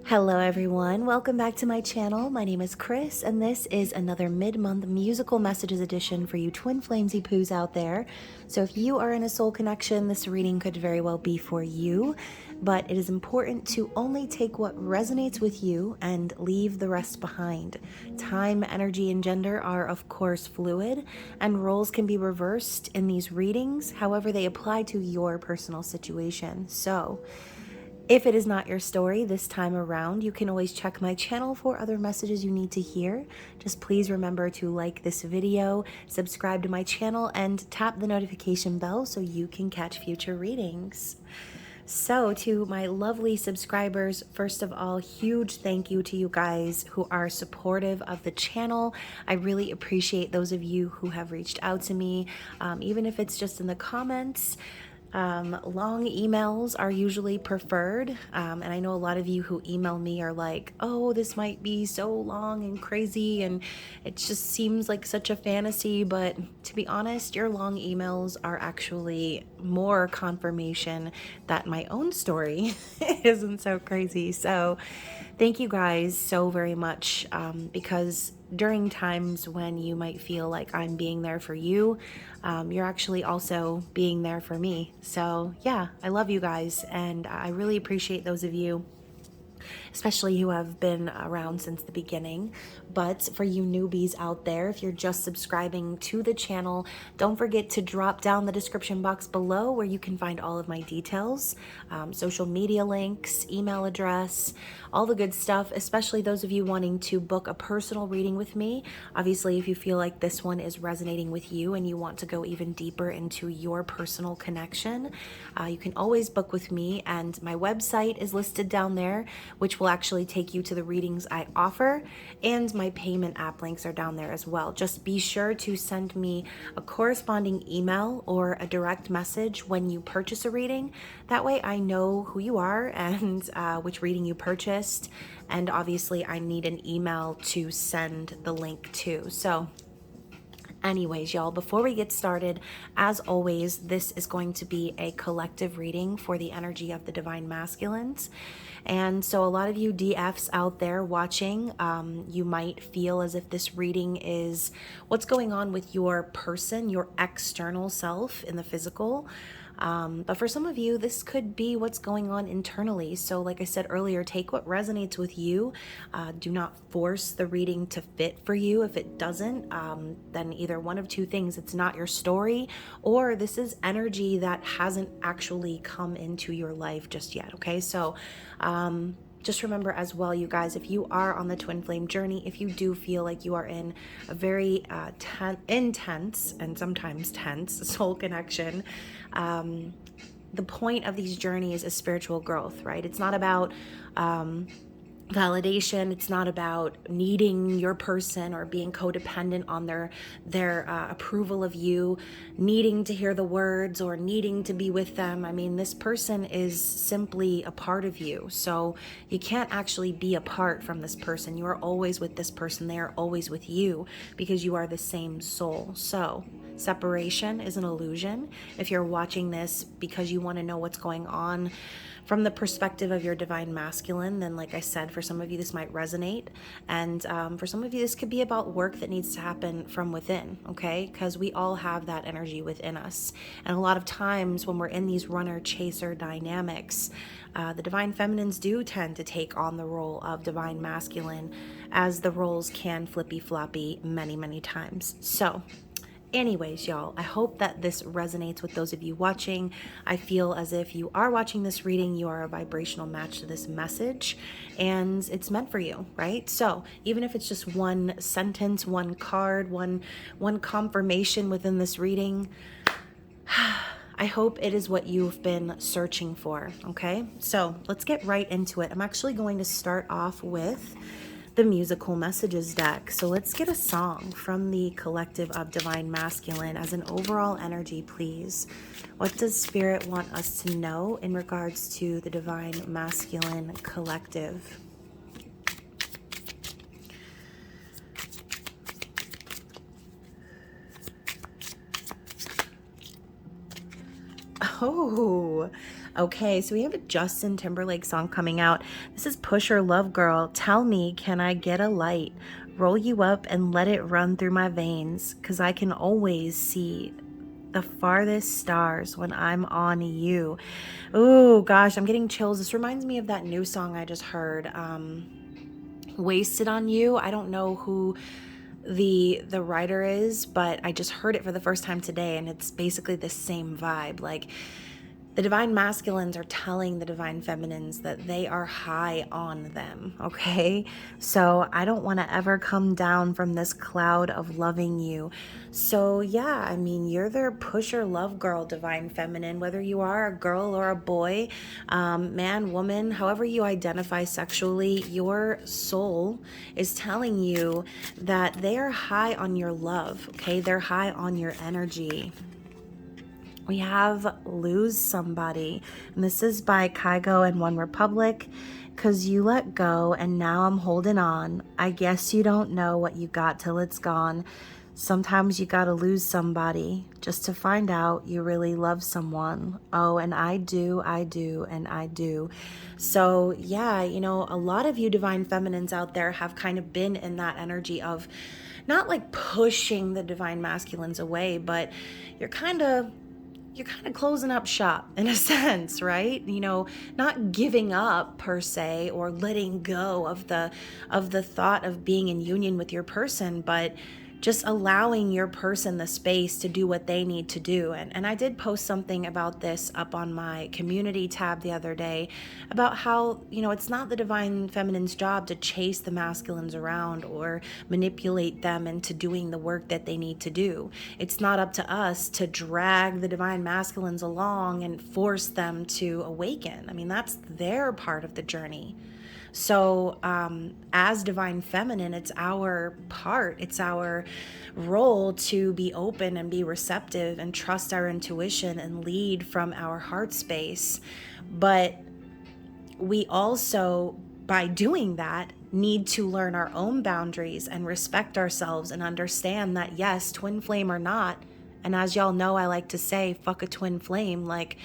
Hello everyone, welcome back to my channel. My name is Chris and this is another mid-month musical messages edition for you twin flamesy poos out there. So if you are in a soul connection, this reading could very well be for you, but it is important to only take what resonates with you and leave the rest behind. Time, energy, and gender are of course fluid and roles can be reversed in these readings, however they apply to your personal situation. So if it is not your story this time around, you can always check my channel for other messages you need to hear. Just please remember to like this video, subscribe to my channel, and tap the notification bell so you can catch future readings. So to my lovely subscribers, first of all, huge thank you to you guys who are supportive of the channel. I really appreciate those of you who have reached out to me, even if it's just in the comments. Long emails are usually preferred, and I know a lot of you who email me are like, oh, this might be so long and crazy and it just seems like such a fantasy, but to be honest, your long emails are actually more confirmation that my own story isn't so crazy. So thank you guys so very much, because during times when you might feel like I'm being there for you, you're actually also being there for me. So yeah, I love you guys and I really appreciate those of you especially who have been around since the beginning. But for you newbies out there, if you're just subscribing to the channel, don't forget to drop down the description box below where you can find all of my details, social media links, email address, all the good stuff, especially those of you wanting to book a personal reading with me. Obviously, if you feel like this one is resonating with you and you want to go even deeper into your personal connection, you can always book with me, and my website is listed down there, which will actually take you to the readings I offer, and my payment app links are down there as well. Just be sure to send me a corresponding email or a direct message when you purchase a reading. That way I know who you are and which reading you purchased, and obviously I need an email to send the link to. So anyways, y'all, before we get started, as always, this is going to be a collective reading for the energy of the divine masculines. And so a lot of you DFs out there watching, you might feel as if this reading is what's going on with your person, your external self in the physical. But for some of you, this could be what's going on internally. So like I said earlier, take what resonates with you. Do not force the reading to fit for you. If it doesn't, then either one of two things: it's not your story, or this is energy that hasn't actually come into your life just yet. Okay, so just remember as well, you guys, if you are on the twin flame journey, if you do feel like you are in a very intense and sometimes tense soul connection, the point of these journeys is spiritual growth, right? It's not about validation. It's not about needing your person or being codependent on their approval of you, needing to hear the words or needing to be with them. I mean, this person is simply a part of you. So you can't actually be apart from this person. You are always with this person. They are always with you because you are the same soul. So separation is an illusion. If you're watching this because you want to know what's going on from the perspective of your divine masculine, then like I said, for some of you this might resonate, and for some of you this could be about work that needs to happen from within, okay? Because we all have that energy within us, and a lot of times when we're in these runner-chaser dynamics, the divine feminines do tend to take on the role of divine masculine, as the roles can flippy-floppy many times. So anyways, y'all, I hope that this resonates with those of you watching. I feel as if you are watching this reading, you are a vibrational match to this message, and it's meant for you, right? So even if it's just one sentence, one card, one confirmation within this reading, I hope it is what you've been searching for, okay? So let's get right into it. I'm actually going to start off with the musical messages deck. So let's get a song from the collective of divine masculine as an overall energy, please. What does spirit want us to know in regards to the divine masculine collective? Oh, okay. So we have a Justin Timberlake song coming out. This is Pusher Love Girl. Tell me, can I get a light? Roll you up and let it run through my veins, 'cause I can always see the farthest stars when I'm on you. Oh gosh, I'm getting chills. This reminds me of that new song I just heard, Wasted on You. I don't know who the writer is, but I just heard it for the first time today, and it's basically the same vibe. Like, the divine masculines are telling the divine feminines that they are high on them, okay? So I don't want to ever come down from this cloud of loving you. So yeah, I mean, you're their pusher love girl, divine feminine, whether you are a girl or a boy, man, woman, however you identify sexually, your soul is telling you that they are high on your love, okay? They're high on your energy. We have Lose Somebody, and this is by Kygo and One Republic. 'Cause you let go and now I'm holding on. I guess you don't know what you got till it's gone. Sometimes you gotta lose somebody just to find out you really love someone. Oh, and I do, and I do. So yeah, you know, a lot of you divine feminines out there have kind of been in that energy of not like pushing the divine masculines away, but you're kind of closing up shop in a sense, right? You know, not giving up per se or letting go of the thought of being in union with your person, but just allowing your person the space to do what they need to do. And I did post something about this up on my community tab the other day about how, you know, it's not the divine feminine's job to chase the masculines around or manipulate them into doing the work that they need to do. It's not up to us to drag the divine masculines along and force them to awaken. I mean, that's their part of the journey. So as divine feminine, it's our part, it's our role to be open and be receptive and trust our intuition and lead from our heart space. But we also, by doing that, need to learn our own boundaries and respect ourselves and understand that, yes, twin flame or not, and as y'all know, I like to say, fuck a twin flame, like,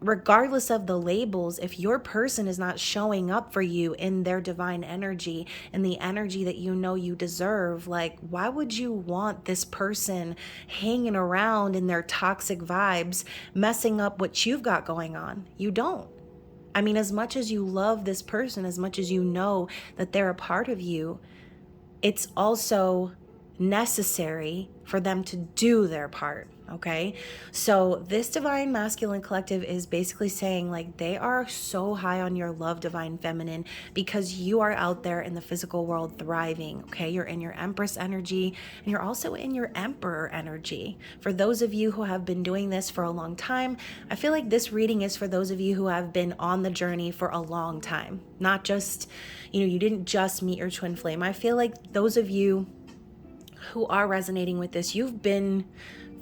regardless of the labels, if your person is not showing up for you in their divine energy and the energy that you know you deserve, like, why would you want this person hanging around in their toxic vibes, messing up what you've got going on? You don't. I mean, as much as you love this person, as much as you know that they're a part of you, it's also necessary for them to do their part. Okay, so this divine masculine collective is basically saying, like, they are so high on your love, divine feminine, because you are out there in the physical world thriving. Okay, you're in your Empress energy and you're also in your Emperor energy. For those of you who have been doing this for a long time, I feel like this reading is for those of you who have been on the journey for a long time, not just, you know, you didn't just meet your twin flame. I feel like those of you who are resonating with this, you've been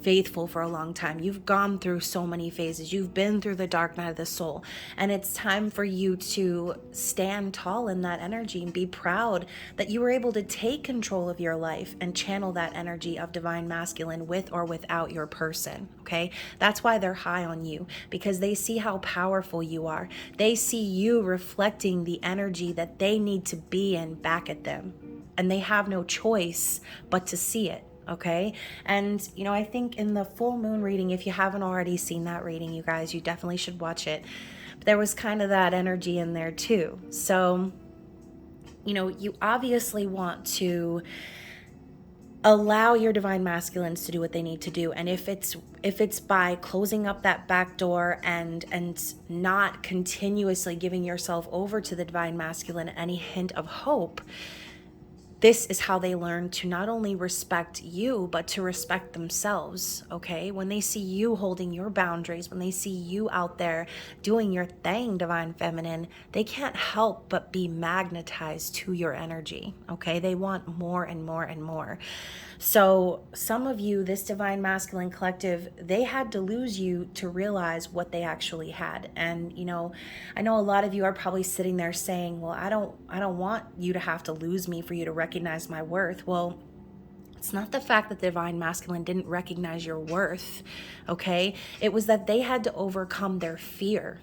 faithful for a long time. You've gone through so many phases. You've been through the dark night of the soul. And it's time for you to stand tall in that energy and be proud that you were able to take control of your life and channel that energy of divine masculine with or without your person. Okay? That's why they're high on you, because they see how powerful you are. They see you reflecting the energy that they need to be in back at them. And they have no choice but to see it. Okay. And, you know, I think in the full moon reading, if you haven't already seen that reading, you guys, you definitely should watch it. But there was kind of that energy in there too. So, you know, you obviously want to allow your divine masculines to do what they need to do. And if it's by closing up that back door and not continuously giving yourself over to the divine masculine any hint of hope, this is how they learn to not only respect you, but to respect themselves, okay? When they see you holding your boundaries, when they see you out there doing your thing, divine feminine, they can't help but be magnetized to your energy, okay? They want more and more and more. So some of you, this divine masculine collective, they had to lose you to realize what they actually had. And, you know, I know a lot of you are probably sitting there saying, well, I don't want you to have to lose me for you to recognize my worth. Well, it's not the fact that the divine masculine didn't recognize your worth, okay? It was that they had to overcome their fear.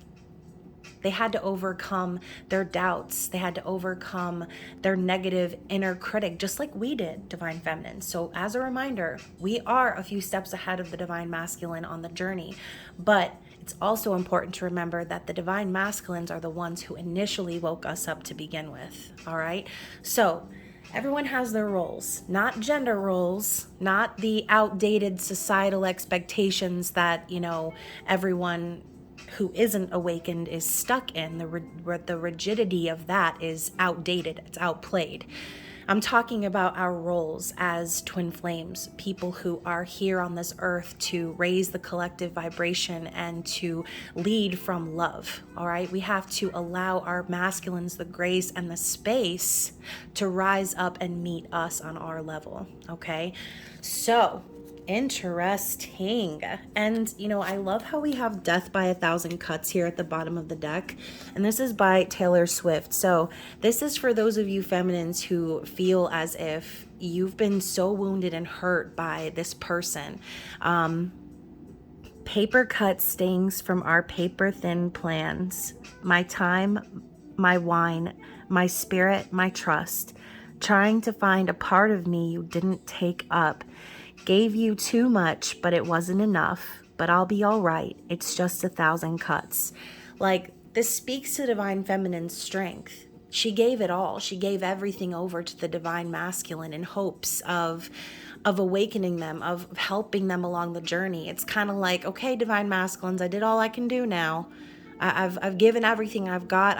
They had to overcome their doubts. They had to overcome their negative inner critic, just like we did, Divine Feminine. So as a reminder, we are a few steps ahead of the Divine Masculine on the journey. But it's also important to remember that the Divine Masculines are the ones who initially woke us up to begin with. All right? So everyone has their roles, not gender roles, not the outdated societal expectations that, everyone who isn't awakened is stuck in. The rigidity of that is outdated. It's outplayed. I'm talking about our roles as twin flames, people who are here on this earth to raise the collective vibration and to lead from love. All right. We have to allow our masculines the grace and the space to rise up and meet us on our level. Okay. So interesting. And I love how we have Death by 1,000 Cuts here at the bottom of the deck, and this is by Taylor Swift. So this is for those of you feminines who feel as if you've been so wounded and hurt by this person. Paper cut stings from our paper thin plans, my time, my wine, my spirit, my trust, trying to find a part of me you didn't take up. Gave you too much, but it wasn't enough. But I'll be all right. It's just 1,000 cuts. Like, this speaks to Divine Feminine's strength. She gave it all. She gave everything over to the Divine Masculine in hopes of awakening them, of helping them along the journey. It's kind of like, okay, Divine Masculines, I did all I can do now. I've given everything I've got.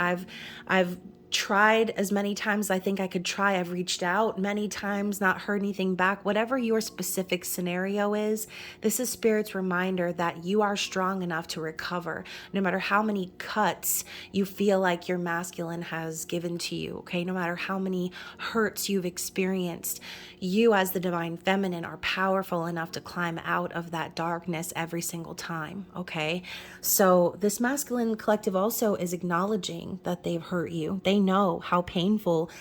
I've tried as many times as I think I could try. I've reached out many times, not heard anything back. Whatever your specific scenario is, this is Spirit's reminder that you are strong enough to recover, no matter how many cuts you feel like your masculine has given to you, okay? No matter how many hurts you've experienced, you as the Divine Feminine are powerful enough to climb out of that darkness every single time, okay? So this masculine collective also is acknowledging that they've hurt you. They know how painful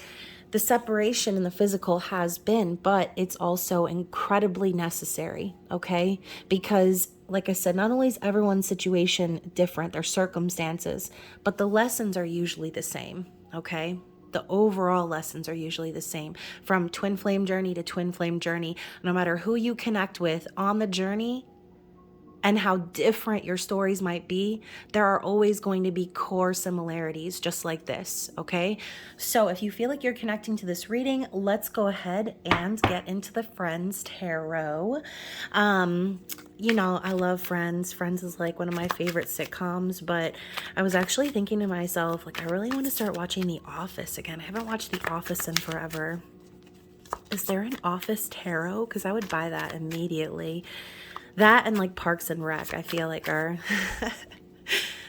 the separation in the physical has been, but it's also incredibly necessary, okay? Because, like I said, not only is everyone's situation different, their circumstances, but the lessons are usually the same, okay? The overall lessons are usually the same. From twin flame journey to twin flame journey, no matter who you connect with on the journey, and how different your stories might be, there are always going to be core similarities just like this, okay? So if you feel like you're connecting to this reading, let's go ahead and get into the Friends Tarot. I love Friends. Friends is like one of my favorite sitcoms, but I was actually thinking to myself, like, I really want to start watching The Office again. I haven't watched The Office in forever. Is there an Office Tarot? Because I would buy that immediately. That and like Parks and Rec, I feel like are,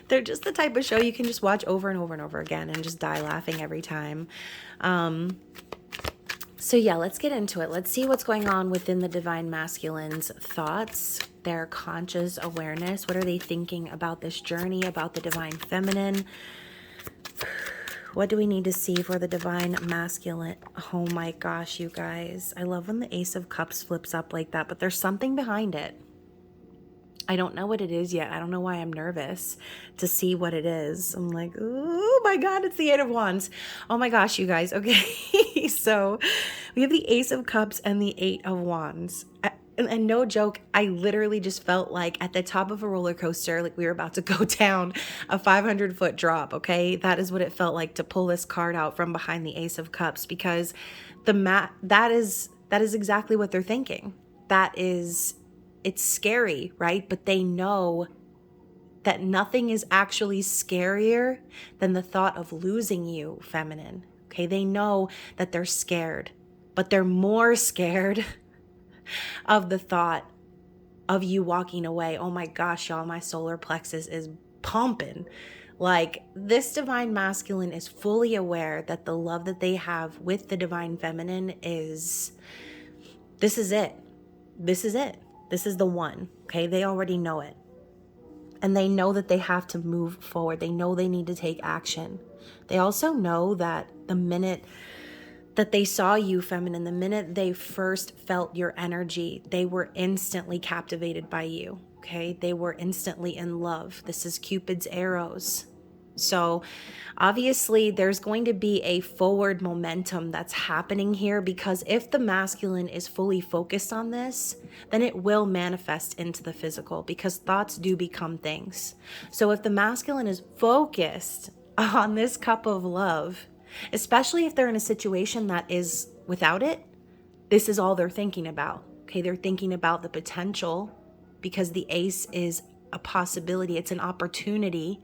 they're just the type of show you can just watch over and over and over again and just die laughing every time. So yeah, let's get into it. Let's see what's going on within the Divine Masculine's thoughts, their conscious awareness. What are they thinking about this journey, about the Divine Feminine? What do we need to see for the Divine Masculine? Oh my gosh, you guys. I love when the Ace of Cups flips up like that, but there's something behind it. I don't know what it is yet. I don't know why I'm nervous to see what it is. I'm like, oh my God, it's the Eight of Wands. Oh my gosh, you guys. Okay. So we have the Ace of Cups and the Eight of Wands. And no joke, I literally just felt like at the top of a roller coaster, like we were about to go down a 500-foot drop, okay? That is what it felt like to pull this card out from behind the Ace of Cups, because that is exactly what they're thinking. It's scary, right? But they know that nothing is actually scarier than the thought of losing you, feminine. Okay, they know that they're scared, but they're more scared of the thought of you walking away. Oh my gosh, y'all, my solar plexus is pumping. Like, this Divine Masculine is fully aware that the love that they have with the Divine Feminine is, this is it. This is it. This is the one, okay? They already know it. And they know that they have to move forward. They know they need to take action. They also know that the minute that they saw you, feminine, the minute they first felt your energy, they were instantly captivated by you, okay? They were instantly in love. This is Cupid's arrows. So obviously there's going to be a forward momentum that's happening here, because if the masculine is fully focused on this, then it will manifest into the physical, because thoughts do become things. So if the masculine is focused on this cup of love, especially if they're in a situation that is without it, this is all they're thinking about. Okay, they're thinking about the potential, because the ace is a possibility, it's an opportunity.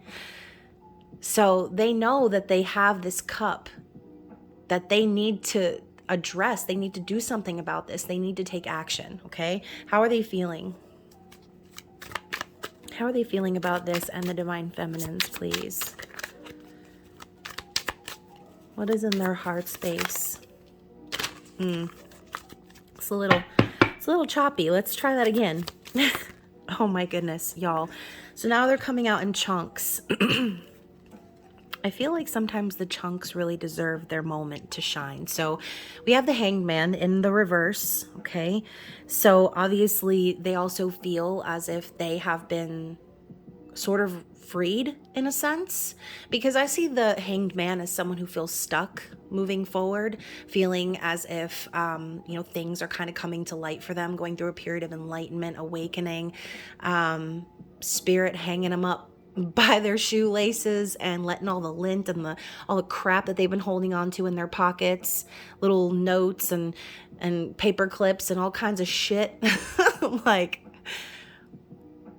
So they know that they have this cup that they need to address. They need to do something about this. They need to take action, okay? How are they feeling? How are they feeling about this and the divine feminines, please? What is in their heart space? It's a little choppy. Let's try that again. Oh my goodness, y'all. So now they're coming out in chunks. I feel like sometimes the chunks really deserve their moment to shine. So we have the Hanged Man in the reverse, okay? So obviously they also feel as if they have been sort of freed in a sense, because I see the Hanged Man as someone who feels stuck moving forward, feeling as if, things are kind of coming to light for them, going through a period of enlightenment, awakening, spirit hanging them up by their shoelaces and letting all the lint and all the crap that they've been holding on to in their pockets, little notes and paper clips and all kinds of shit. Like,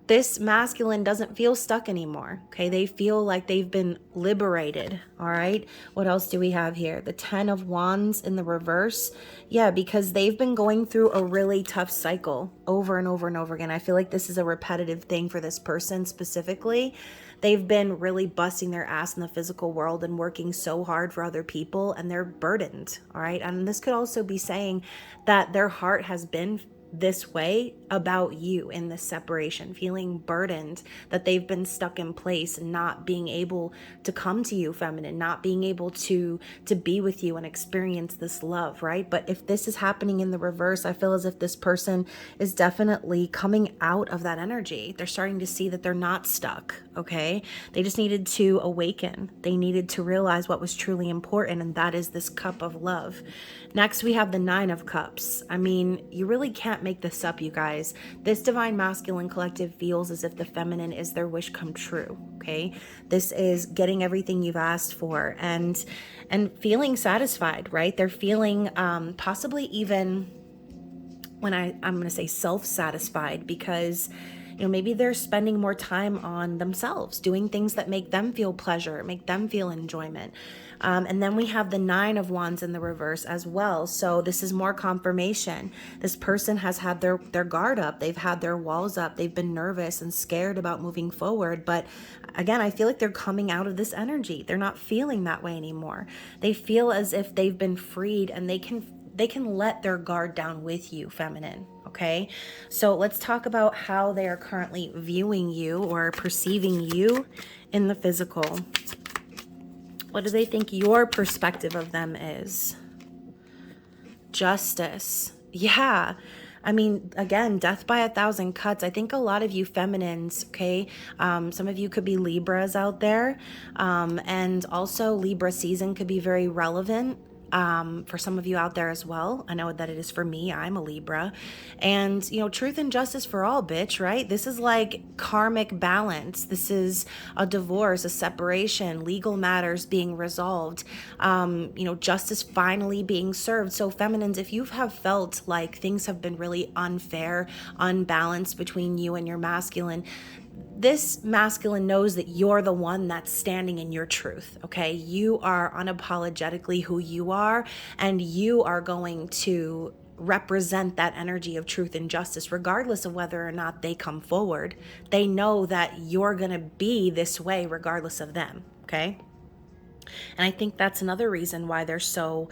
this masculine doesn't feel stuck anymore, okay? They feel like they've been liberated, all right? What else do we have here? The 10 of Wands in the reverse. Yeah, because they've been going through a really tough cycle over and over and over again. I feel like this is a repetitive thing for this person specifically. They've been really busting their ass in the physical world and working so hard for other people, and they're burdened, all right? And this could also be saying that their heart has been this way about you in this separation, feeling burdened that they've been stuck in place, not being able to come to you, feminine, not being able to be with you and experience this love, right? But if this is happening in the reverse, I feel as if this person is definitely coming out of that energy. They're starting to see that they're not stuck, okay? They just needed to awaken. They needed to realize what was truly important, and that is this cup of love. Next, we have the 9 of Cups. I mean, you really can't make this up, you guys. This divine masculine collective feels as if the feminine is their wish come true, okay? This is getting everything you've asked for and feeling satisfied, right? They're feeling possibly even, when I'm going to say self-satisfied, because maybe they're spending more time on themselves, doing things that make them feel pleasure, make them feel enjoyment. And then we have the 9 of Wands in the reverse as well. So this is more confirmation. This person has had their guard up. They've had their walls up. They've been nervous and scared about moving forward. But again, I feel like they're coming out of this energy. They're not feeling that way anymore. They feel as if they've been freed, and they can let their guard down with you, feminine. Okay, so let's talk about how they are currently viewing you or perceiving you in the physical. What do they think your perspective of them is? Justice. Yeah. I mean, again, death by 1,000 cuts. I think a lot of you feminines, okay, some of you could be Libras out there, and also Libra season could be very relevant for some of you out there as well. I know that it is for me. I'm a Libra. And, truth and justice for all, bitch, right? This is like karmic balance. This is a divorce, a separation, legal matters being resolved, justice finally being served. So feminines, if you have felt like things have been really unfair, unbalanced between you and your masculine, this masculine knows that you're the one that's standing in your truth, okay? You are unapologetically who you are, and you are going to represent that energy of truth and justice, regardless of whether or not they come forward. They know that you're going to be this way regardless of them, okay? And I think that's another reason why they're so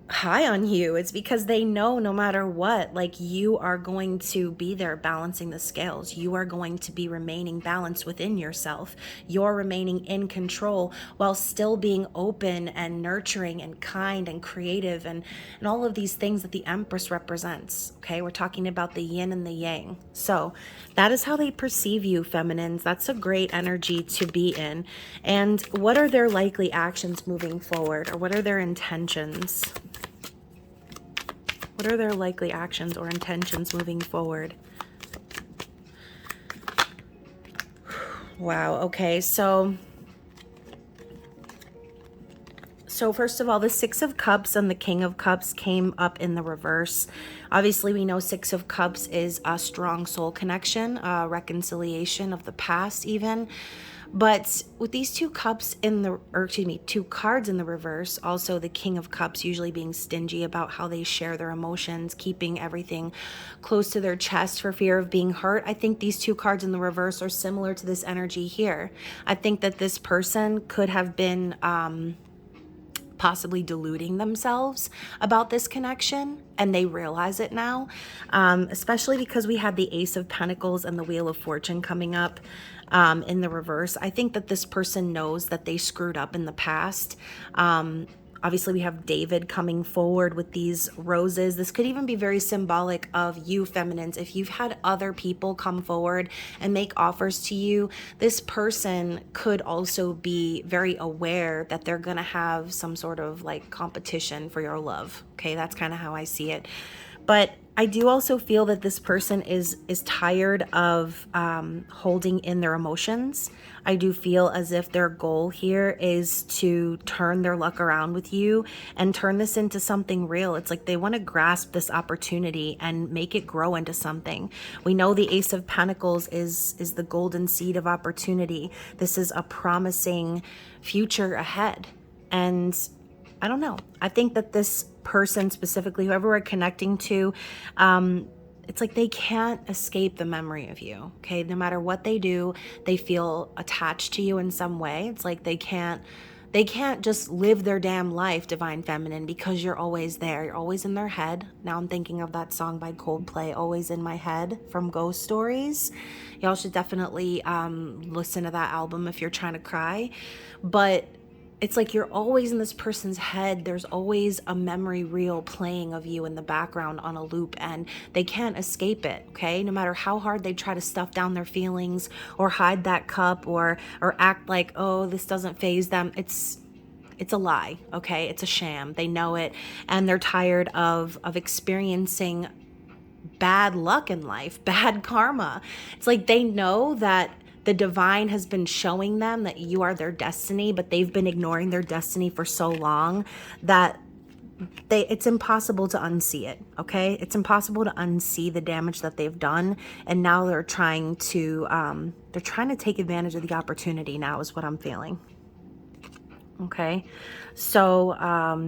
high on you. It's because they know no matter what, like, you are going to be there balancing the scales. You are going to be remaining balanced within yourself. You're remaining in control while still being open and nurturing and kind and creative and all of these things that the Empress represents. Okay, we're talking about the yin and the yang. So that is how they perceive you, feminines. That's a great energy to be in. And what are their likely actions moving forward, or what are their intentions? What are their likely actions or intentions moving forward? Wow, okay, so first of all, the Six of Cups and the King of Cups came up in the reverse. Obviously, we know Six of Cups is a strong soul connection, reconciliation of the past even. But with these two cups in the, or excuse me, two cards in the reverse, also the King of Cups usually being stingy about how they share their emotions, keeping everything close to their chest for fear of being hurt. I think these two cards in the reverse are similar to this energy here. I think that this person could have been possibly deluding themselves about this connection, and they realize it now, especially because we had the Ace of Pentacles and the Wheel of Fortune coming up in the reverse. I think that this person knows that they screwed up in the past. Obviously, we have David coming forward with these roses. This could even be very symbolic of you, feminines. If you've had other people come forward and make offers to you, this person could also be very aware that they're going to have some sort of like competition for your love. Okay, that's kind of how I see it. But I do also feel that this person is tired of holding in their emotions. I do feel as if their goal here is to turn their luck around with you and turn this into something real. It's like they want to grasp this opportunity and make it grow into something. We know the Ace of Pentacles is the golden seed of opportunity. This is a promising future ahead. And I don't know. I think that this person specifically, whoever we're connecting to, it's like they can't escape the memory of you. Okay, no matter what they do, they feel attached to you in some way. It's like they can't just live their damn life, Divine Feminine, because you're always there. You're always in their head. Now I'm thinking of that song by Coldplay, Always in My Head, from Ghost Stories. Y'all should definitely listen to that album if you're trying to cry. But it's like you're always in this person's head. There's always a memory reel playing of you in the background on a loop, and they can't escape it, okay? No matter how hard they try to stuff down their feelings or hide that cup or act like, oh, this doesn't faze them. It's a lie, okay? It's a sham. They know it, and they're tired of experiencing bad luck in life, bad karma. It's like they know that the divine has been showing them that you are their destiny, but they've been ignoring their destiny for so long that it's impossible to unsee it, okay? It's impossible to unsee the damage that they've done, and now they're trying to take advantage of the opportunity now, is what I'm feeling. Okay, so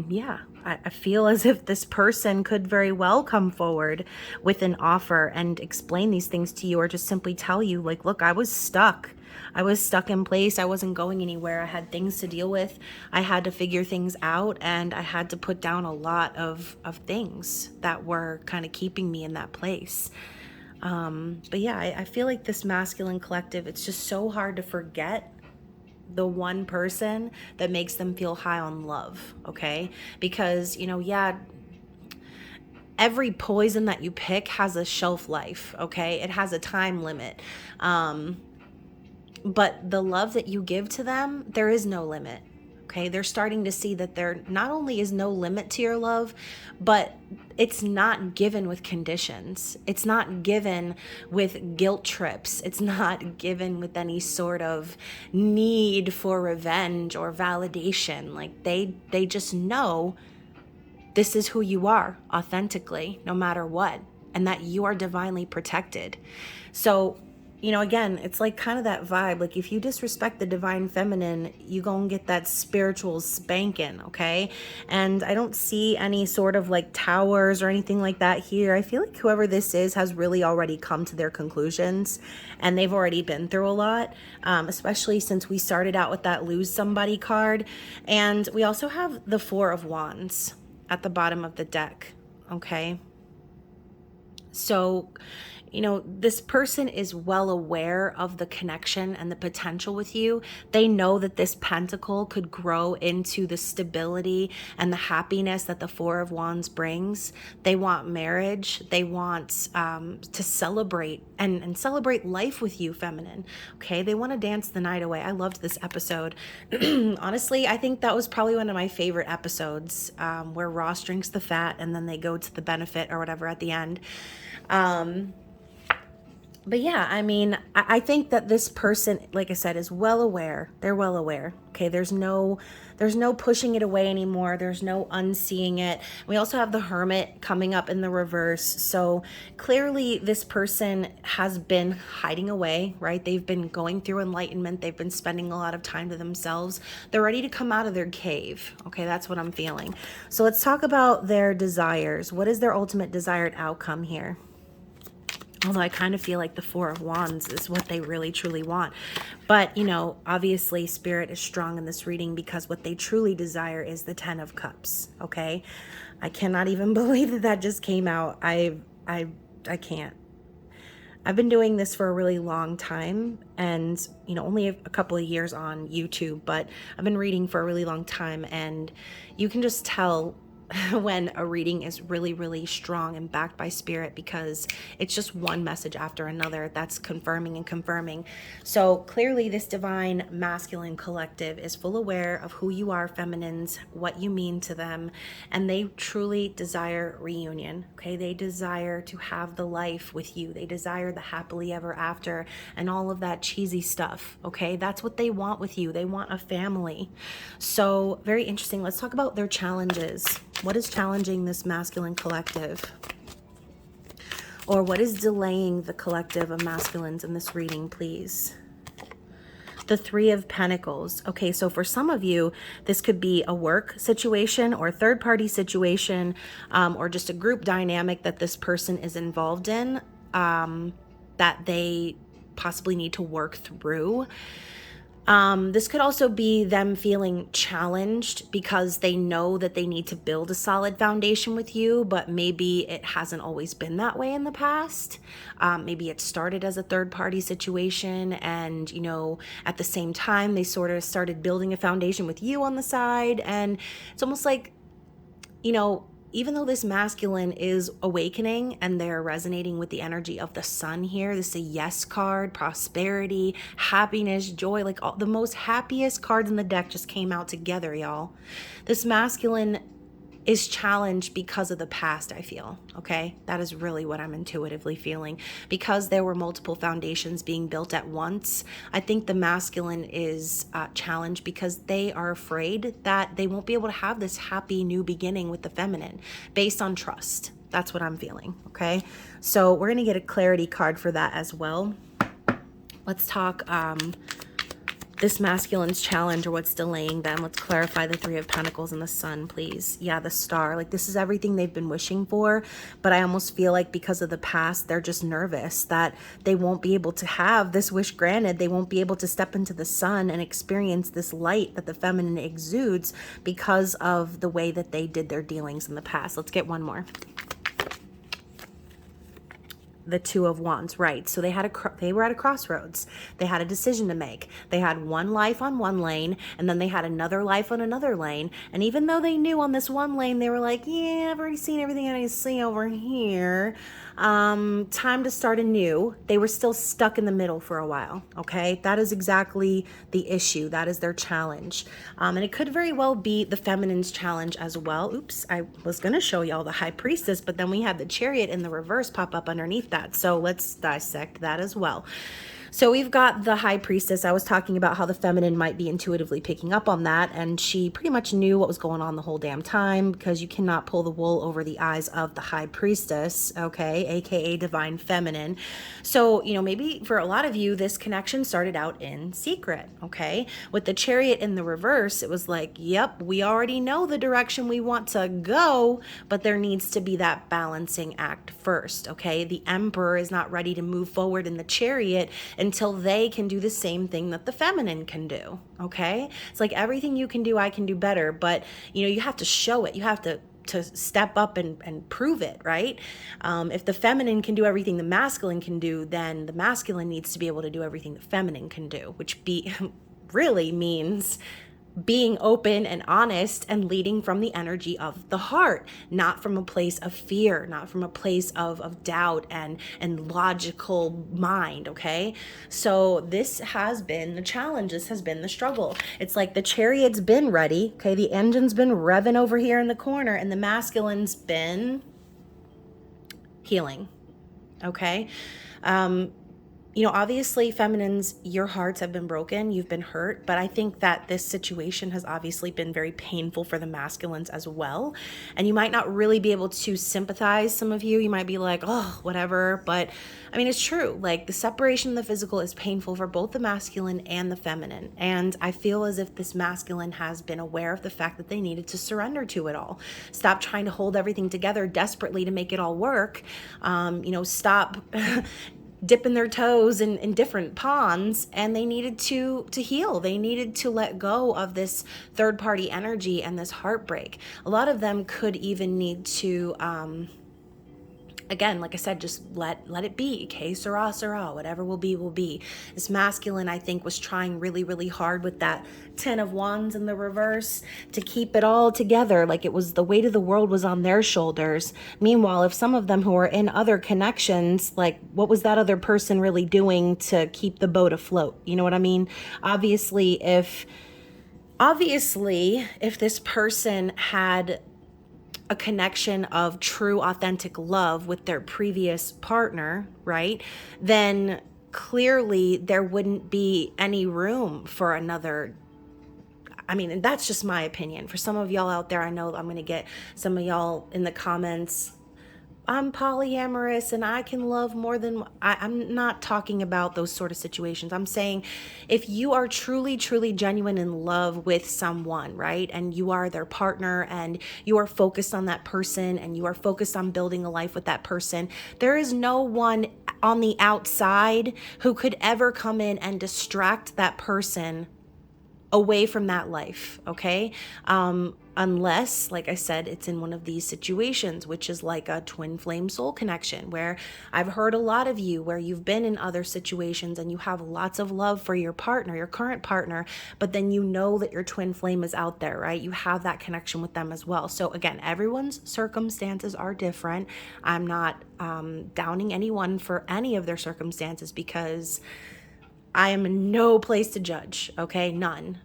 yeah, I feel as if this person could very well come forward with an offer and explain these things to you, or just simply tell you, like, look, I was stuck in place. I wasn't going anywhere. I had things to deal with. I had to figure things out, and I had to put down a lot of things that were kind of keeping me in that place. But yeah, I feel like this masculine collective, it's just so hard to forget the one person that makes them feel high on love, okay? Because, you know, yeah, every poison that you pick has a shelf life, okay? It has a time limit. But the love that you give to them, there is no limit, okay? They're starting to see that there not only is no limit to your love, but it's not given with conditions. It's not given with guilt trips. It's not given with any sort of need for revenge or validation. Like they just know this is who you are authentically, no matter what, and that you are divinely protected. So, you know, again, it's like kind of that vibe. Like if you disrespect the divine feminine, you gonna get that spiritual spanking, okay? And I don't see any sort of like towers or anything like that here. I feel like whoever this is has really already come to their conclusions, and they've already been through a lot, especially since we started out with that lose somebody card. And we also have the Four of Wands. at the bottom of the deck, okay? So, you know, this person is well aware of the connection and the potential with you. They know that this pentacle could grow into the stability and the happiness that the Four of Wands brings. They want marriage. They want to celebrate and celebrate life with you, feminine. Okay, they want to dance the night away. I loved this episode. Honestly, I think that was probably one of my favorite episodes, where Ross drinks the fat and then they go to the benefit or whatever at the end. But yeah, I mean, I think that this person, like I said, is well aware. They're well aware. Okay, there's no pushing it away anymore. There's no unseeing it. We also have the Hermit coming up in the reverse. So clearly this person has been hiding away, right? They've been going through enlightenment. They've been spending a lot of time to themselves. They're ready to come out of their cave. Okay, that's what I'm feeling. So let's talk about their desires. What is their ultimate desired outcome here? Although I kind of feel like the Four of Wands is what they really, truly want. But, you know, obviously Spirit is strong in this reading because what they truly desire is the Ten of Cups, okay? I cannot even believe that that just came out. I can't. I've been doing this for a really long time and, you know, only a couple of years on YouTube, but I've been reading for a really long time, and you can just tell when a reading is really, really strong and backed by Spirit, because it's just one message after another that's confirming and confirming. So clearly this divine masculine collective is full aware of who you are, feminines, what you mean to them, and they truly desire reunion. Okay, they desire to have the life with you. They desire the happily ever after and all of that cheesy stuff. Okay, that's what they want with you. They want a family. So very interesting. Let's talk about their challenges. What is challenging this masculine collective? Or what is delaying the collective of masculines in this reading, please? The Three of Pentacles. Okay, so for some of you, this could be a work situation or third-party situation, or just a group dynamic that this person is involved in, that they possibly need to work through. This could also be them feeling challenged because they know that they need to build a solid foundation with you, but maybe it hasn't always been that way in the past. Maybe it started as a third-party situation, and, you know, at the same time, they sort of started building a foundation with you on the side. And it's almost like, you know, even though this masculine is awakening and they're resonating with the energy of the sun here, this is a yes card, prosperity, happiness, joy, like all, the most happiest cards in the deck just came out together, y'all. This masculine is challenged because of the past, I feel, okay? That is really what I'm intuitively feeling. Because there were multiple foundations being built at once, I think the masculine is challenged because they are afraid that they won't be able to have this happy new beginning with the feminine based on trust. That's what I'm feeling, okay? So we're gonna get a clarity card for that as well. Let's talk this masculine's challenge, or what's delaying them. Let's clarify the Three of Pentacles and the Sun, please. Yeah, the Star. Like, this is everything they've been wishing for, but I almost feel like because of the past, they're just nervous that they won't be able to have this wish granted. They won't be able to step into the sun and experience this light that the feminine exudes because of the way that they did their dealings in the past. Let's get one more. The Two of Wands, right? So they were at a crossroads. They had a decision to make. They had one life on one lane, and then they had another life on another lane. And even though they knew on this one lane, they were like, yeah, I've already seen everything I need to see over here. Time to start anew. They were still stuck in the middle for a while, okay? That is exactly the issue. That is their challenge. And it could very well be the feminine's challenge as well. Oops, I was going to show y'all the High Priestess, but then we had the Chariot in the reverse pop up underneath that. So let's dissect that as well. So we've got the High Priestess. I was talking about how the feminine might be intuitively picking up on that, and she pretty much knew what was going on the whole damn time, because you cannot pull the wool over the eyes of the High Priestess, okay, aka Divine Feminine. So, you know, maybe for a lot of you, this connection started out in secret, okay? With the Chariot in the reverse, it was like, yep, we already know the direction we want to go, but there needs to be that balancing act first, okay? The Emperor is not ready to move forward in the Chariot until they can do the same thing that the feminine can do, okay? It's like everything you can do, I can do better, but, you know, you have to show it. You have to step up and prove it, right? If the feminine can do everything the masculine can do, then the masculine needs to be able to do everything the feminine can do, which really means being open and honest and leading from the energy of the heart, not from a place of fear, not from a place of doubt and logical mind, okay? So this has been the challenge. This has been the struggle. It's like the chariot's been ready, okay? The engine's been revving over here in the corner, and the masculine's been healing, okay? Obviously, feminines, your hearts have been broken, you've been hurt, but I think that this situation has obviously been very painful for the masculines as well. And you might not really be able to sympathize. Some of you might be like, oh, whatever. But I mean, it's true. Like, the separation of the physical is painful for both the masculine and the feminine. And I feel as if this masculine has been aware of the fact that they needed to surrender to it all. Stop trying to hold everything together desperately to make it all work. Stop dipping their toes in different ponds, and they needed to heal. They needed to let go of this third party energy and this heartbreak. A lot of them could even need to again, like I said, just let it be. Okay, Sarah, whatever will be, will be. This masculine, I think, was trying really, really hard with that 10 of Wands in the reverse to keep it all together. Like, it was the weight of the world was on their shoulders. Meanwhile, if some of them who are in other connections, like, what was that other person really doing to keep the boat afloat? You know what I mean? Obviously, if this person had a connection of true, authentic love with their previous partner, right? Then clearly there wouldn't be any room for another. I mean, and that's just my opinion. For some of y'all out there, I know I'm going to get some of y'all in the comments, I'm polyamorous and I can love more than, I'm not talking about those sort of situations. I'm saying if you are truly, truly genuine in love with someone, right? And you are their partner and you are focused on that person and you are focused on building a life with that person, there is no one on the outside who could ever come in and distract that person away from that life, okay? Unless, like I said, it's in one of these situations, which is like a twin flame soul connection, where I've heard a lot of you where you've been in other situations and you have lots of love for your partner, your current partner, but then you know that your twin flame is out there, right? You have that connection with them as well. So again, everyone's circumstances are different. I'm not downing anyone for any of their circumstances because I am in no place to judge, okay? None.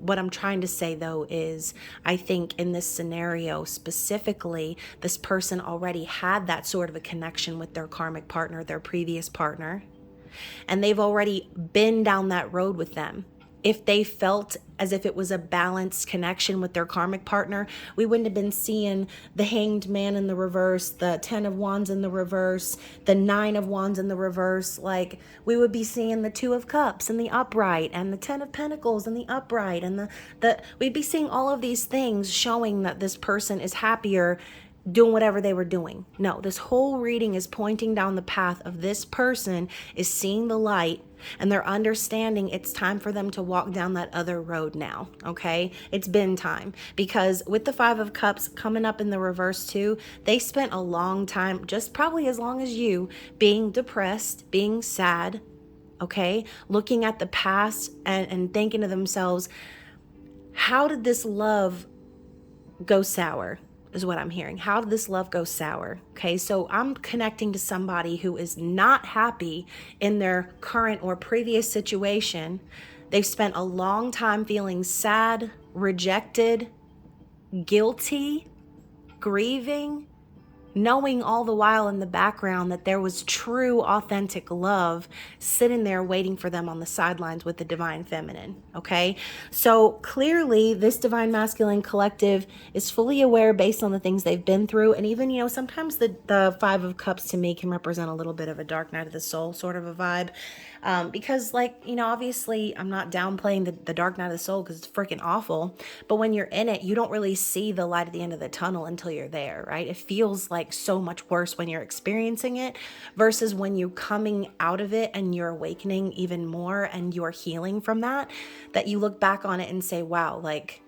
What I'm trying to say, though, is I think in this scenario specifically, this person already had that sort of a connection with their karmic partner, their previous partner, and they've already been down that road with them. If they felt as if it was a balanced connection with their karmic partner, we wouldn't have been seeing the Hanged Man in the reverse, the 10 of Wands in the reverse, the 9 of Wands in the reverse. Like, we would be seeing the 2 of Cups in the upright and the 10 of Pentacles in the upright, and we'd be seeing all of these things showing that this person is happier doing whatever they were doing. No, this whole reading is pointing down the path of this person is seeing the light and they're understanding it's time for them to walk down that other road now, okay? It's been time, because with the 5 of Cups coming up in the reverse too, they spent a long time, just probably as long as you, being depressed, being sad, okay? Looking at the past and thinking to themselves, how did this love go sour? Is what I'm hearing. How did this love go sour? Okay, so I'm connecting to somebody who is not happy in their current or previous situation. They've spent a long time feeling sad, rejected, guilty, grieving, knowing all the while in the background that there was true, authentic love sitting there waiting for them on the sidelines with the divine feminine, okay? So clearly this divine masculine collective is fully aware based on the things they've been through. And even, sometimes the 5 of Cups to me can represent a little bit of a dark night of the soul sort of a vibe. Because obviously I'm not downplaying the dark night of the soul because it's freaking awful. But when you're in it, you don't really see the light at the end of the tunnel until you're there, right? It feels like so much worse when you're experiencing it versus when you're coming out of it and you're awakening even more and you're healing from that you look back on it and say, wow, like,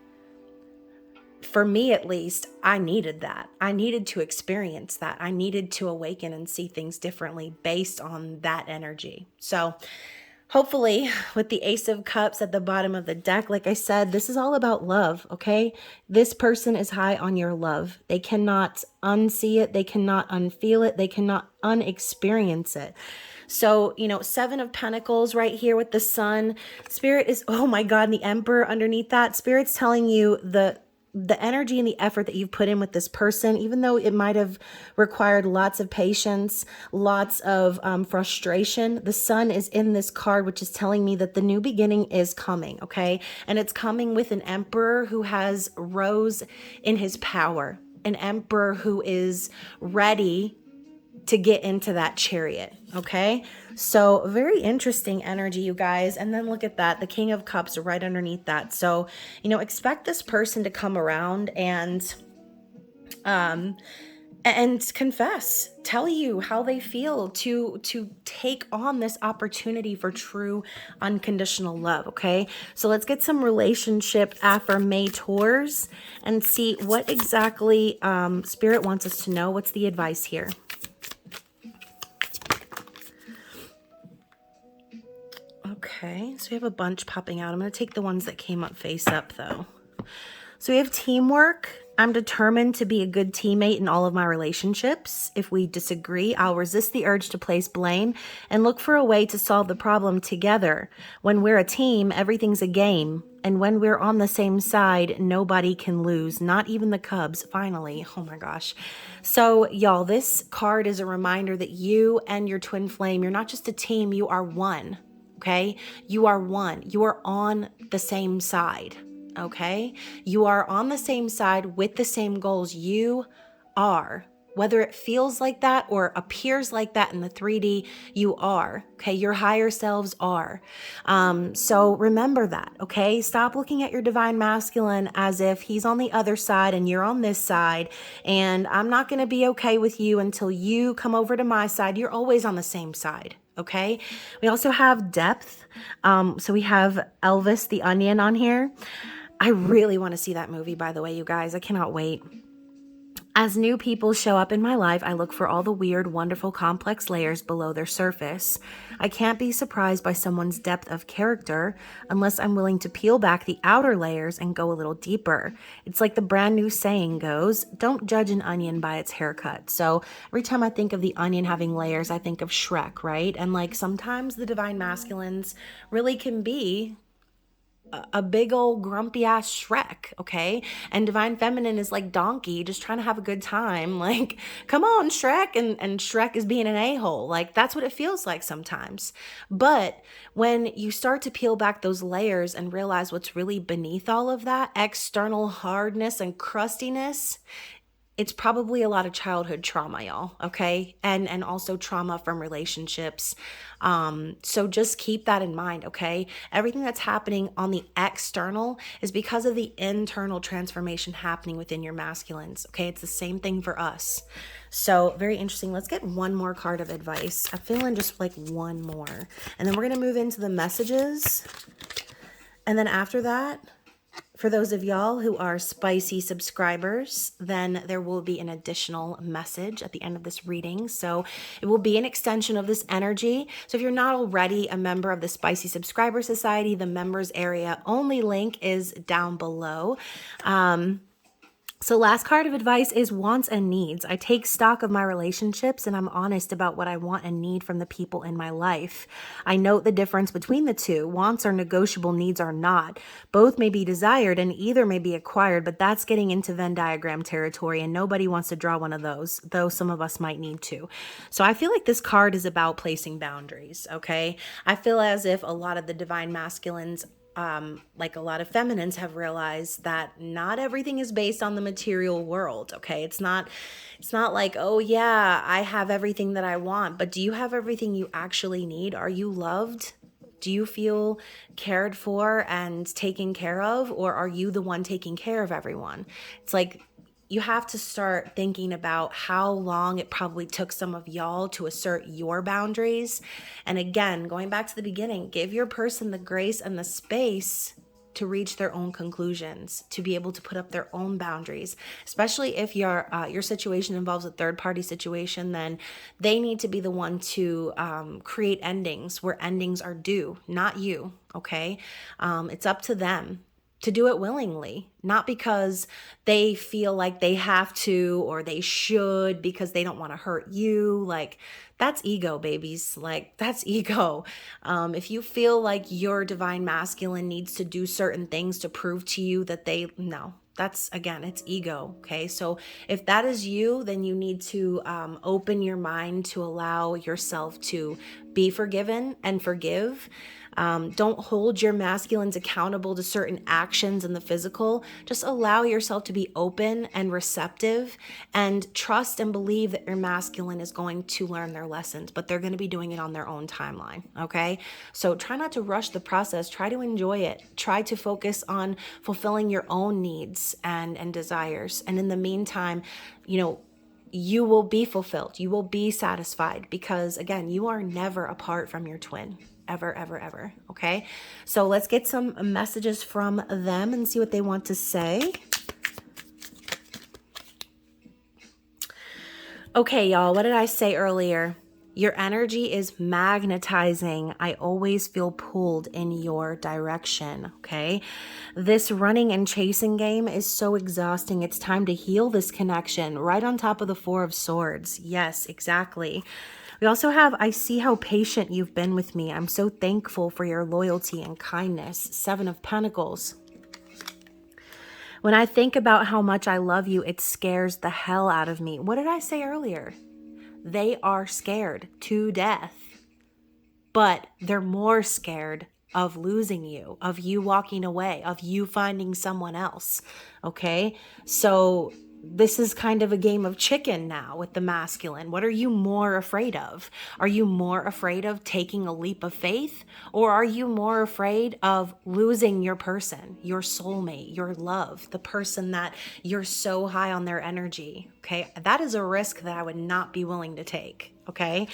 for me at least, I needed that. I needed to experience that. I needed to awaken and see things differently based on that energy. So hopefully with the Ace of Cups at the bottom of the deck, like I said, this is all about love, okay? This person is high on your love. They cannot unsee it. They cannot unfeel it. They cannot unexperience it. So, you know, Seven of Pentacles right here with the Sun. Spirit is, oh my God, and the Emperor underneath that. Spirit's telling you the energy and the effort that you've put in with this person, even though it might have required lots of patience, lots of frustration, the Sun is in this card, which is telling me that the new beginning is coming, okay? And it's coming with an Emperor who has rose in his power, an Emperor who is ready to get into that chariot, okay? So very interesting energy, you guys. And then look at that, the King of Cups right underneath that. So, you know, expect this person to come around and confess, tell you how they feel, to take on this opportunity for true unconditional love, okay? So let's get some relationship affirmators and see what exactly Spirit wants us to know. What's the advice here? Okay, so we have a bunch popping out. I'm going to take the ones that came up face up, though. So we have teamwork. I'm determined to be a good teammate in all of my relationships. If we disagree, I'll resist the urge to place blame and look for a way to solve the problem together. When we're a team, everything's a game. And when we're on the same side, nobody can lose, not even the Cubs, finally. Oh my gosh. So y'all, this card is a reminder that you and your twin flame, you're not just a team, you are one. Okay? You are one. You are on the same side. Okay? You are on the same side with the same goals. You are. Whether it feels like that or appears like that in the 3D, you are. Okay? Your higher selves are. So remember that. Okay? Stop looking at your divine masculine as if he's on the other side and you're on this side. And I'm not going to be okay with you until you come over to my side. You're always on the same side. Okay. We also have depth. So we have Elvis the Onion on here. I really want to see that movie, by the way, you guys. I cannot wait. As new people show up in my life, I look for all the weird, wonderful, complex layers below their surface. I can't be surprised by someone's depth of character unless I'm willing to peel back the outer layers and go a little deeper. It's like the brand new saying goes, don't judge an onion by its haircut. So every time I think of the onion having layers, I think of Shrek, right? And like sometimes the divine masculines really can be a big old grumpy ass Shrek, okay? And divine feminine is like Donkey, just trying to have a good time. Like, come on, Shrek. And Shrek is being an a-hole. Like, that's what it feels like sometimes. But when you start to peel back those layers and realize what's really beneath all of that external hardness and crustiness, it's probably a lot of childhood trauma, y'all, okay? And also trauma from relationships. So just keep that in mind, okay? Everything that's happening on the external is because of the internal transformation happening within your masculines, okay? It's the same thing for us. So very interesting. Let's get one more card of advice. I'm feeling just like one more. And then we're going to move into the messages. And then after that, for those of y'all who are spicy subscribers, then there will be an additional message at the end of this reading. So it will be an extension of this energy. So if you're not already a member of the Spicy Subscriber Society, the members area only link is down below. So last card of advice is wants and needs. I take stock of my relationships and I'm honest about what I want and need from the people in my life. I note the difference between the two. Wants are negotiable, needs are not. Both may be desired and either may be acquired, but that's getting into Venn diagram territory and nobody wants to draw one of those, though some of us might need to. So I feel like this card is about placing boundaries, okay? I feel as if a lot of the divine masculines like a lot of feminines have realized that not everything is based on the material world, okay? It's not like, oh yeah, I have everything that I want, but do you have everything you actually need? Are you loved? Do you feel cared for and taken care of, or are you the one taking care of everyone? It's like you have to start thinking about how long it probably took some of y'all to assert your boundaries. And again, going back to the beginning, give your person the grace and the space to reach their own conclusions, to be able to put up their own boundaries. Especially if your situation involves a third party situation, then they need to be the one to create endings where endings are due, not you. Okay, it's up to them to do it willingly, not because they feel like they have to or they should because they don't want to hurt you. Like, that's ego, babies. Like, that's ego. If you feel like your divine masculine needs to do certain things to prove to you that no, that's, again, it's ego. Okay. So if that is you, then you need to open your mind to allow yourself to be forgiven and forgive. Don't hold your masculines accountable to certain actions in the physical. Just allow yourself to be open and receptive and trust and believe that your masculine is going to learn their lessons, but they're going to be doing it on their own timeline. Okay. So try not to rush the process. Try to enjoy it. Try to focus on fulfilling your own needs and desires. And in the meantime, you will be fulfilled. You will be satisfied because, again, you are never apart from your twin. Ever, ever, ever. Okay. So let's get some messages from them and see what they want to say. Okay, y'all. What did I say earlier? Your energy is magnetizing. I always feel pulled in your direction. Okay. This running and chasing game is so exhausting. It's time to heal this connection right on top of the Four of Swords. Yes, exactly. We also have, I see how patient you've been with me. I'm so thankful for your loyalty and kindness. Seven of Pentacles. When I think about how much I love you, it scares the hell out of me. What did I say earlier? They are scared to death, but they're more scared of losing you, of you walking away, of you finding someone else. Okay. So this is kind of a game of chicken now with the masculine. What are you more afraid of? Are you more afraid of taking a leap of faith? Or are you more afraid of losing your person, your soulmate, your love, the person that you're so high on their energy? Okay. That is a risk that I would not be willing to take. Okay.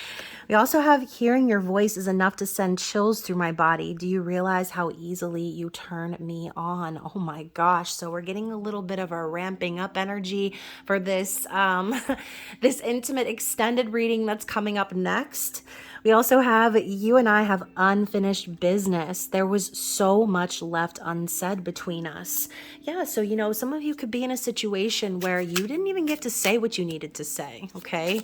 We also have hearing your voice is enough to send chills through my body. Do you realize how easily you turn me on? Oh my gosh. So we're getting a little bit of a ramping up energy for this, this intimate extended reading that's coming up next. We also have you and I have unfinished business. There was so much left unsaid between us. Yeah. So, some of you could be in a situation where you didn't even get to say what you needed to say. Okay.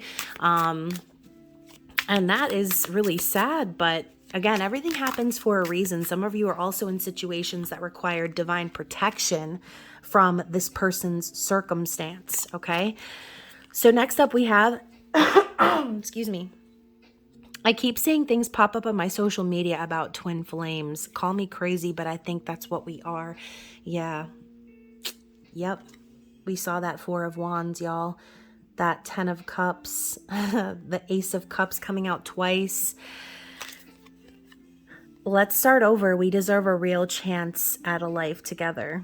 And that is really sad, but again, everything happens for a reason. Some of you are also in situations that require divine protection from this person's circumstance, okay? So next up we have, excuse me. I keep seeing things pop up on my social media about twin flames. Call me crazy, but I think that's what we are. Yeah. Yep. We saw that Four of Wands, y'all. That 10 of Cups, the Ace of Cups coming out twice. Let's start over. We deserve a real chance at a life together.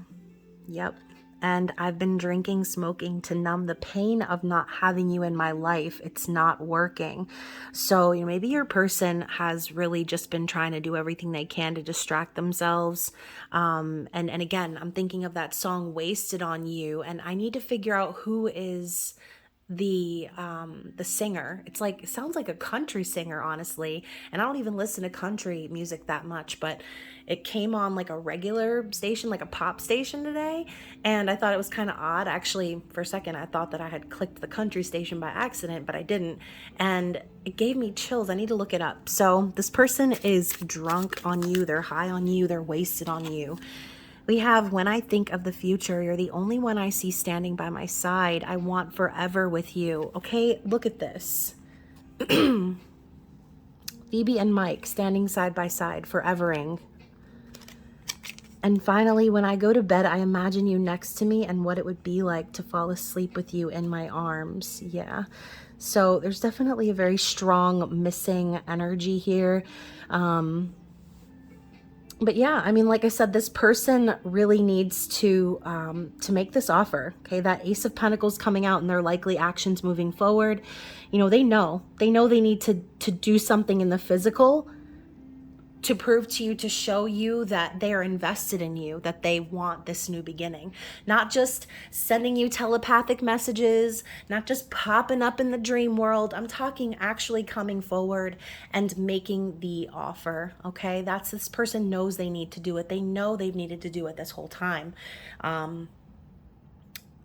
Yep. And I've been drinking, smoking to numb the pain of not having you in my life. It's not working. So maybe your person has really just been trying to do everything they can to distract themselves. And again, I'm thinking of that song Wasted on You. And I need to figure out who is the singer. It sounds like a country singer, honestly. And I don't even listen to country music that much, but it came on like a regular station, like a pop station today. And I thought it was kind of odd. Actually, for a second, I thought that I had clicked the country station by accident, but I didn't. And it gave me chills. I need to look it up. So this person is drunk on you. They're high on you. They're wasted on you. We have, when I think of the future, you're the only one I see standing by my side. I want forever with you. Okay, look at this. Phoebe and Mike standing side by side, forevering. And finally, when I go to bed, I imagine you next to me and what it would be like to fall asleep with you in my arms. Yeah. So there's definitely a very strong missing energy here. But yeah, I mean, like I said, this person really needs to make this offer. Okay, that Ace of Pentacles coming out and their likely actions moving forward. They know they need to do something in the physical to prove to you, to show you that they are invested in you, that they want this new beginning. Not just sending you telepathic messages, not just popping up in the dream world. I'm talking actually coming forward and making the offer, okay? That's, this person knows they need to do it. They know they've needed to do it this whole time.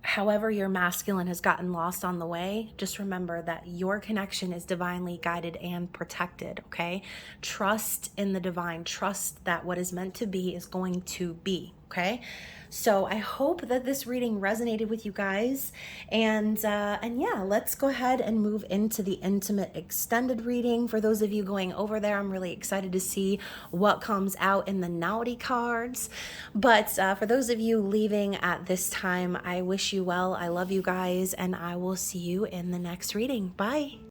However, your masculine has gotten lost on the way, just remember that your connection is divinely guided and protected, okay? Trust in the divine. Trust that what is meant to be is going to be, okay? So I hope that this reading resonated with you guys. And yeah, let's go ahead and move into the intimate extended reading. For those of you going over there, I'm really excited to see what comes out in the naughty cards. But for those of you leaving at this time, I wish you well. I love you guys, and I will see you in the next reading. Bye.